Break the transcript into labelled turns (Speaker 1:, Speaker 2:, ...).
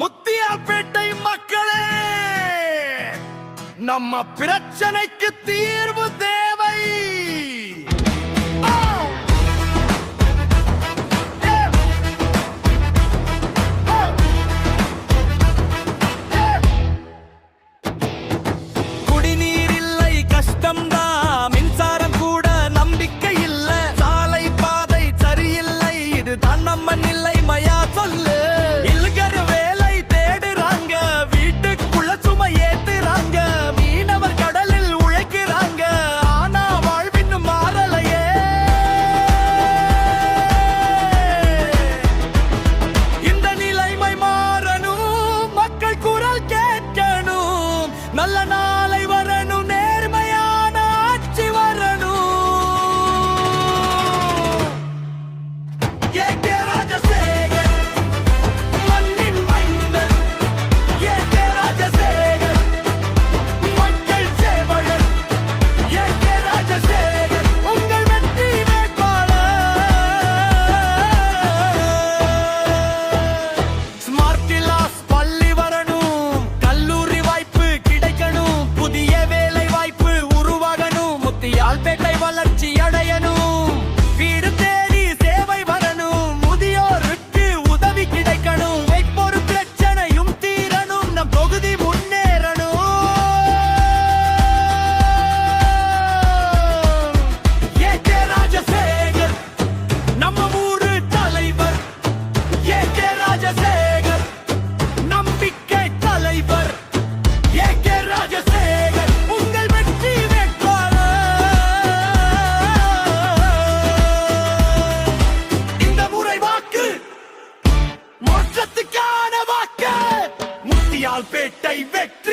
Speaker 1: முத்தியால்பேட்டை மக்களே, நம்ம பிரச்சனைக்கு தீர்வு தேவை. குடிநீர் இல்லை, கஷ்டம்தான். மின்சாரம் கூட நம்பிக்கை இல்ல. சாலை பாதை சரியில்லை, இதுதான் நம்ம நிலை. மயா சொல்லு. இல்கர் வேலை தேடுறாங்க, வீட்டுக்குள்ள சுமை ஏத்துறாங்க. மீனவர் கடலில் உழைக்கிறாங்க, ஆனா வாழ்வின் மாறலையே. இந்த நிலைமை மாறணும், மக்கள் குரல் கேட்கணும். நல்ல நாளை வரணும், நேர்மையான ஆட்சி வரணும். ஏகே ராஜசேகர் மண்ணின் மைந்தன், ஏகே ராஜசேகர் மக்கள் சேவகர், ஏகே ராஜசேகர் உங்கள் வெற்றி வேட்பாளர். ஸ்மார்ட் கிளாஸ் பள்ளி வரணும், கல்லூரி வாய்ப்பு கிடைக்கணும், புதிய வேலை வாய்ப்பு உருவாகணும், முத்தியால்பேட்டை வளர்ச்சி அடையணும். வீடு தேடி சேவை வரணும், முதியோருக்கு உதவி கிடைக்கணும். வைப்பொரு பிரச்சனையும் தீரணும், நம் தொகுதி முன்னேறணும். ஏகே ராஜசேகர் நம்ம ஊரு தலைவர். ஏகே ராஜசேகர் நம்பிக்கை தலைவர். ஏகே ராஜசேகர் உங்கள் வெற்றி வேட்பாளர். இந்த முறை வாக்கு மாற்றத்துக்கான வாக்கு. முத்தியால்பேட்டை வெற்றி.